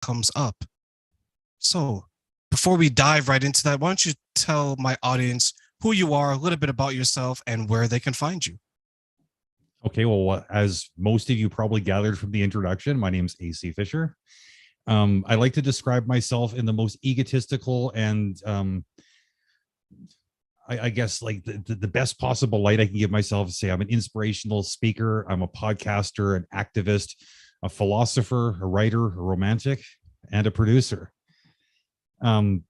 comes up. So, before we dive right into that, why don't you tell my audience who you are, a little bit about yourself, and where they can find you? Okay, well, as most of you probably gathered from the introduction, my name's AC Fisher. I like to describe myself in the most egotistical and I guess like the best possible light I can give myself to say I'm an inspirational speaker, I'm a podcaster, an activist, a philosopher, a writer, a romantic, and a producer. Um,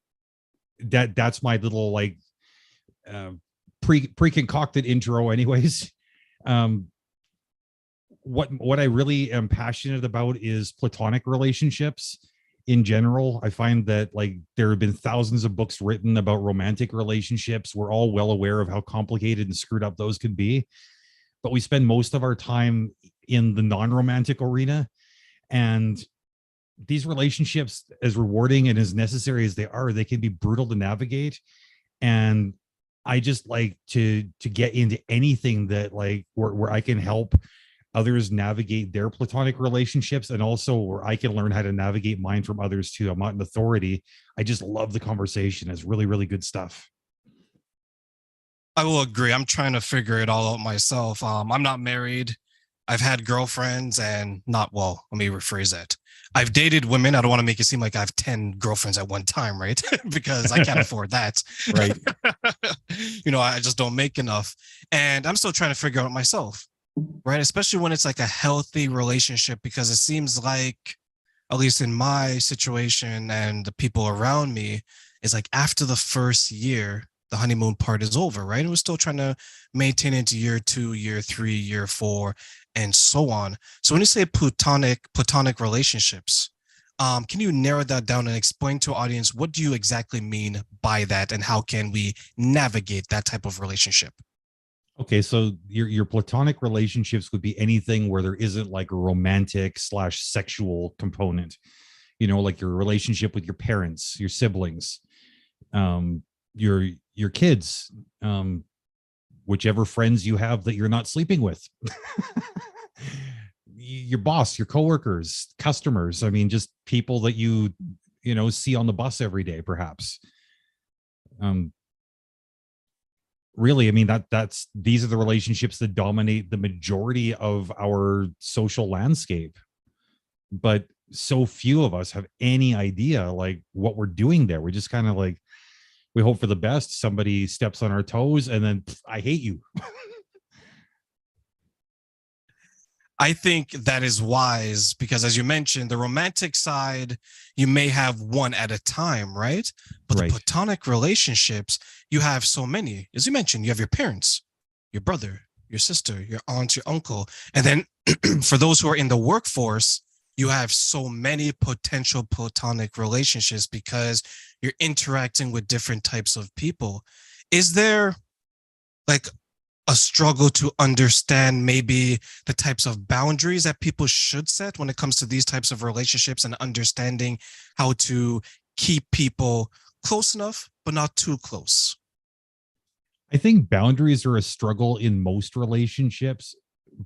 that's my little like uh, pre concocted intro, anyways. Um, what I really am passionate about is platonic relationships in general. I find that like there have been thousands of books written about romantic relationships. We're all well aware of how complicated and screwed up those can be, but we spend most of our time in the non-romantic arena. And these relationships, as rewarding and as necessary as they are, they can be brutal to navigate. And I just like to get into anything that like where I can help others navigate their platonic relationships, and also where I can learn how to navigate mine from others too. I'm not an authority. I just love the conversation. It's really, really good stuff. I will agree. I'm trying to figure it all out myself. I'm not married. I've had girlfriends and not, well, let me rephrase that. I've dated women. I don't want to make it seem like I have 10 girlfriends at one time, right? Because I can't afford that. Right. I just don't make enough. And I'm still trying to figure out myself, right? Especially when it's like a healthy relationship, because it seems like, at least in my situation and the people around me, is like after the first year, the honeymoon part is over, right? And we're still trying to maintain into year two, year three, year four, and so on. So when you say platonic relationships, can you narrow that down and explain to our audience what do you exactly mean by that, and how can we navigate that type of relationship? Okay, so your platonic relationships would be anything where there isn't like a romantic slash sexual component. Like your relationship with your parents, your siblings, um, your kids, whichever friends you have that you're not sleeping with, your boss, your coworkers, customers. I mean, just people that you see on the bus every day, perhaps. Um, Really, I mean that's these are the relationships that dominate the majority of our social landscape. But so few of us have any idea like what we're doing there. We just kind of like we hope for the best. Somebody steps on our toes, and then I hate you. I think that is wise because, as you mentioned, the romantic side, you may have one at a time, right? But the Right. platonic relationships, you have so many. As you mentioned, you have your parents, your brother, your sister, your aunt, your uncle. And then for those who are in the workforce, you have so many potential platonic relationships because you're interacting with different types of people. Is there like a struggle to understand maybe the types of boundaries that people should set when it comes to these types of relationships, and understanding how to keep people close enough but not too close? I think boundaries are a struggle in most relationships,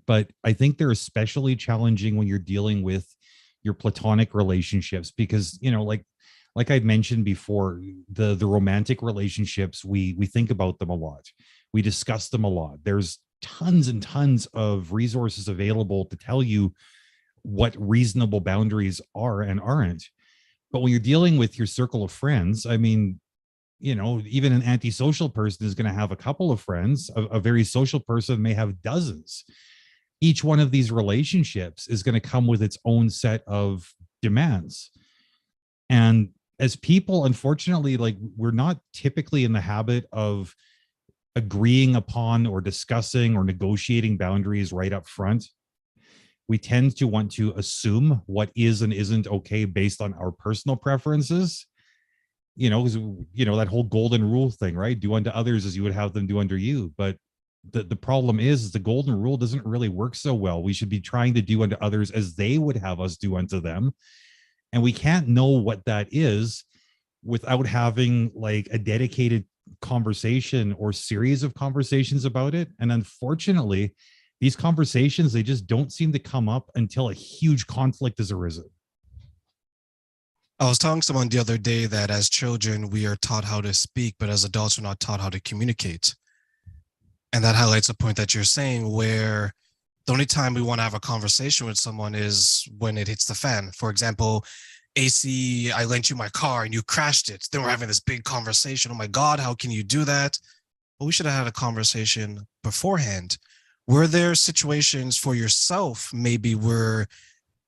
but I think they're especially challenging when you're dealing with your platonic relationships because, like I mentioned before, the romantic relationships, we think about them a lot. We discuss them a lot. There's tons and tons of resources available to tell you what reasonable boundaries are and aren't. But when you're dealing with your circle of friends, I mean, even an antisocial person is going to have a couple of friends. A very social person may have dozens. Each one of these relationships is going to come with its own set of demands. And as people, unfortunately, like we're not typically in the habit of agreeing upon or discussing or negotiating boundaries right up front. We tend to want to assume what is and isn't okay based on our personal preferences. That whole golden rule thing, right? Do unto others as you would have them do unto you. But the problem is the golden rule doesn't really work so well. We should be trying to do unto others as they would have us do unto them. And we can't know what that is without having like a dedicated conversation or series of conversations about it. And unfortunately, these conversations, they just don't seem to come up until a huge conflict has arisen. I was telling someone the other day that as children, we are taught how to speak, but as adults, we're not taught how to communicate. And that highlights a point that you're saying where the only time we want to have a conversation with someone is when it hits the fan. For example, AC, I lent you my car and you crashed it. Then we're having this big conversation. Oh my God, how can you do that? But we should have had a conversation beforehand. Were there situations for yourself, maybe where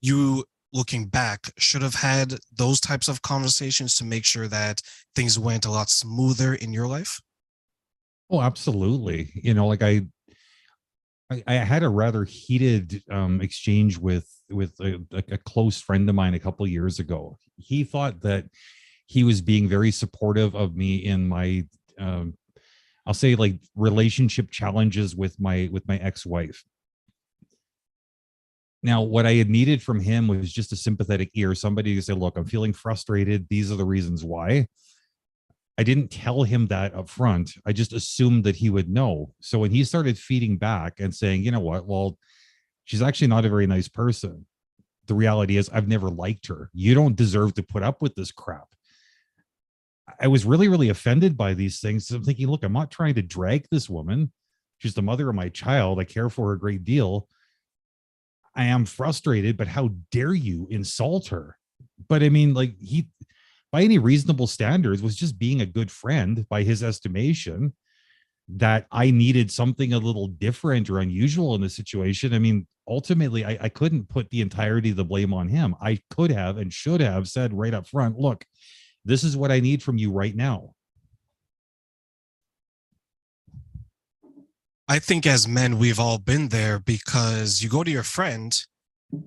you, looking back, should have had those types of conversations to make sure that things went a lot smoother in your life? Oh, absolutely. Like I had a rather heated exchange with a close friend of mine a couple of years ago. He thought that he was being very supportive of me in my I'll say like relationship challenges with my ex-wife. Now, what I had needed from him was just a sympathetic ear, somebody to say, look, I'm feeling frustrated. These are the reasons why. I didn't tell him that up front. I just assumed that he would know. So when he started feeding back and saying, you know what, well, she's actually not a very nice person. The reality is, I've never liked her. You don't deserve to put up with this crap. I was really, really offended by these things. So I'm thinking, look, I'm not trying to drag this woman. She's the mother of my child. I care for her a great deal. I am frustrated, but how dare you insult her? But I mean, like, he, by any reasonable standards, was just being a good friend by his estimation. That I needed something a little different or unusual in the situation. I mean, ultimately, I couldn't put the entirety of the blame on him. I could have and should have said right up front, look, this is what I need from you right now. I think as men, we've all been there because you go to your friend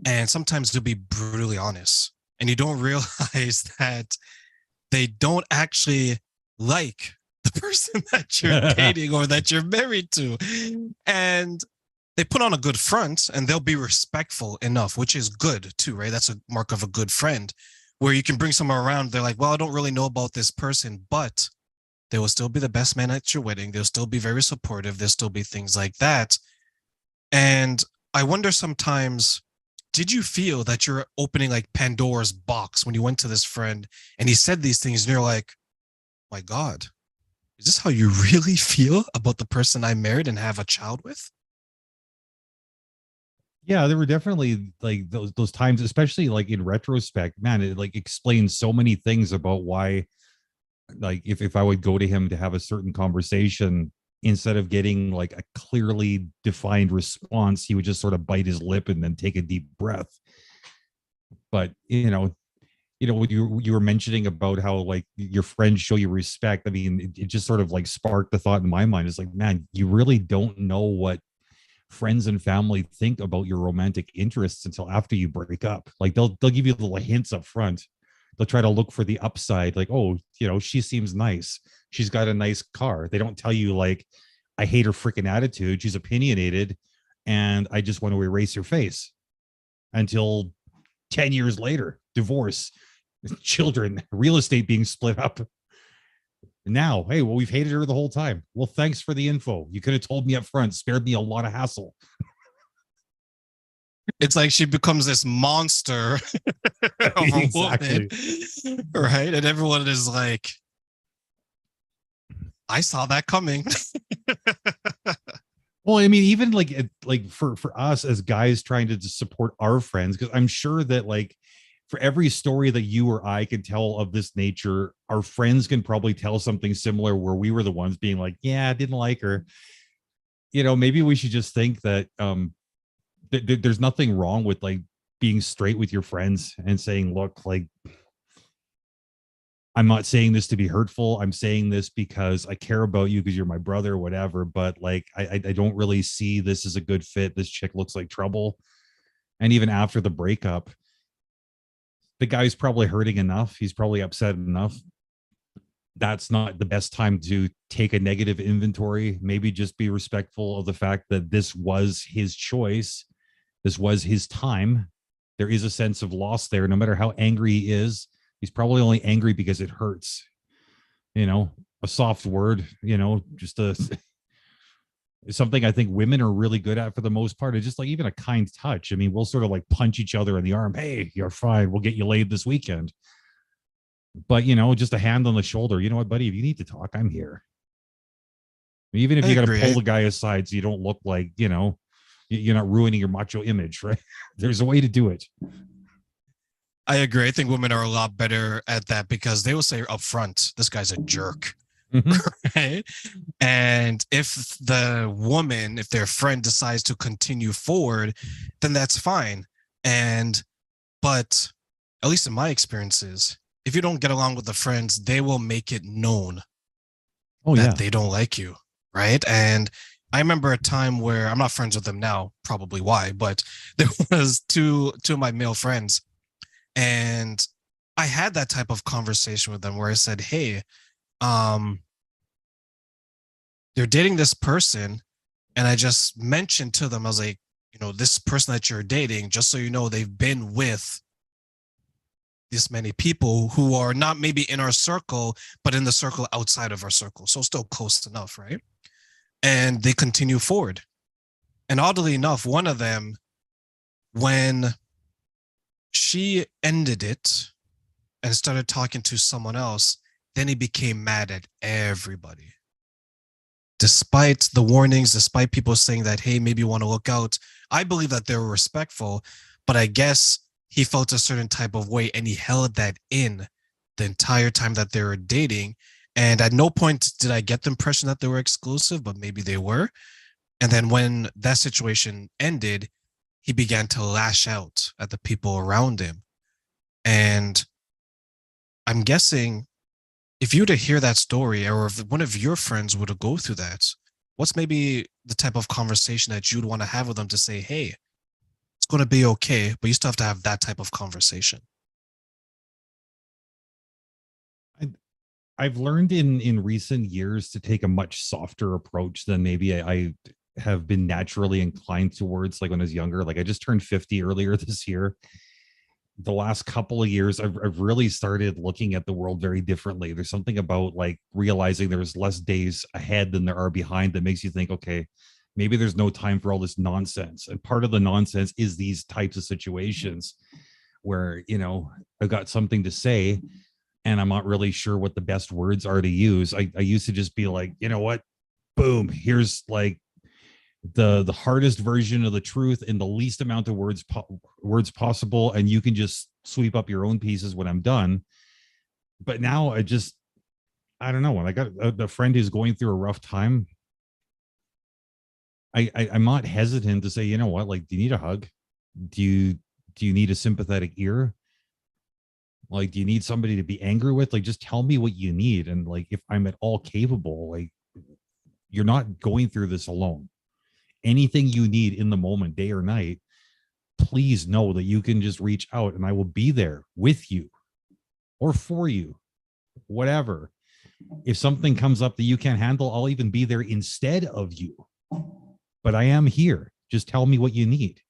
and sometimes they'll be brutally honest and you don't realize that they don't actually like the person that you're dating or that you're married to. And they put on a good front and they'll be respectful enough, which is good too, right? That's a mark of a good friend where you can bring someone around. They're like, well, I don't really know about this person, but they will still be the best man at your wedding. They'll still be very supportive. There'll still be things like that. And I wonder sometimes, did you feel that you're opening like Pandora's box when you went to this friend and he said these things and you're like, my God, is this how you really feel about the person I married and have a child with? Yeah, there were definitely like those times, especially like in retrospect, man, it like explains so many things about why, like if I would go to him to have a certain conversation, instead of getting like a clearly defined response, he would just sort of bite his lip and then take a deep breath. But what you were mentioning about how like your friends show you respect. I mean, it just sort of like sparked the thought in my mind. It's like, man, you really don't know what friends and family think about your romantic interests until after you break up. Like they'll give you little hints up front. They'll try to look for the upside, like, oh, she seems nice. She's got a nice car. They don't tell you like, I hate her freaking attitude. She's opinionated, and I just want to erase her face until 10 years later, divorce, children, real estate being split up. Now, hey, well, we've hated her the whole time. Well, thanks for the info. You could have told me up front, spared me a lot of hassle. It's like she becomes this monster of a woman, Exactly. right? And everyone is like, I saw that coming. Well, I mean, even like for us as guys trying to support our friends, because I'm sure that like for every story that you or I can tell of this nature, our friends can probably tell something similar where we were the ones being like, yeah, I didn't like her. Maybe we should just think that there's nothing wrong with like being straight with your friends and saying, look, like, I'm not saying this to be hurtful. I'm saying this because I care about you because you're my brother or whatever. But like, I don't really see this as a good fit. This chick looks like trouble. And even after the breakup, the guy's probably hurting enough. He's probably upset enough. That's not the best time to take a negative inventory. Maybe just be respectful of the fact that this was his choice. This was his time. There is a sense of loss there. No matter how angry he is, he's probably only angry because it hurts. A soft word, just something I think women are really good at for the most part. Is just like even a kind touch. I mean, we'll sort of like punch each other in the arm. Hey, you're fine. We'll get you laid this weekend. But just a hand on the shoulder. You know what, buddy? If you need to talk, I'm here. Even if I you got to agree. pull the guy aside so you don't look like, you're not ruining your macho image, right? There's a way to do it. I agree. I think women are a lot better at that because they will say up front, this guy's a jerk. Mhm. Right? And if the woman, if their friend decides to continue forward, then that's fine. And, but at least in my experiences, if you don't get along with the friends, they will make it known Oh, that yeah. they don't like you. Right. And I remember a time where I'm not friends with them now, probably why, but there was two of my male friends. And I had that type of conversation with them where I said, hey, um, they're dating this person. And I just mentioned to them, I was like, this person that you're dating, just so you know, they've been with this many people who are not maybe in our circle, but in the circle outside of our circle. So still close enough, right? And they continue forward. And oddly enough, one of them, when she ended it and started talking to someone else, then he became mad at everybody. Despite the warnings, despite people saying that, hey, maybe you want to look out, I believe that they were respectful, but I guess he felt a certain type of way and he held that in the entire time that they were dating. And at no point did I get the impression that they were exclusive, but maybe they were. And then when that situation ended, he began to lash out at the people around him. And I'm guessing if you were to hear that story, or if one of your friends were to go through that, what's maybe the type of conversation that you'd want to have with them to say, hey, it's going to be okay, but you still have to have that type of conversation? I, I've learned in recent years to take a much softer approach than maybe I have been naturally inclined towards, like when I was younger. Like I just turned 50 earlier this year. The last couple of years, I've really started looking at the world very differently. There's something about like realizing there's less days ahead than there are behind that makes you think, okay, maybe there's no time for all this nonsense. And part of the nonsense is these types of situations where, I've got something to say and I'm not really sure what the best words are to use. I used to just be like, you know what? Boom, here's like the hardest version of the truth in the least amount of words possible, and you can just sweep up your own pieces when I'm done. But now I don't know, when I got a friend who's going through a rough time, I'm not hesitant to say, you know what, like, do you need a hug? Do you need a sympathetic ear? Like, do you need somebody to be angry with? Like, just tell me what you need. And like, if I'm at all capable, like, you're not going through this alone. Anything you need in the moment, day or night, please know that you can just reach out and I will be there with you or for you, whatever. If something comes up that you can't handle, I'll even be there instead of you. But I am here. Just tell me what you need.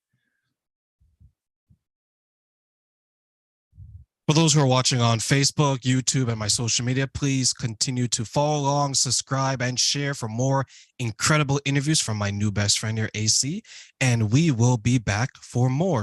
For those who are watching on Facebook, YouTube, and my social media, please continue to follow along, subscribe, and share for more incredible interviews from my new best friend here, AC. And we will be back for more.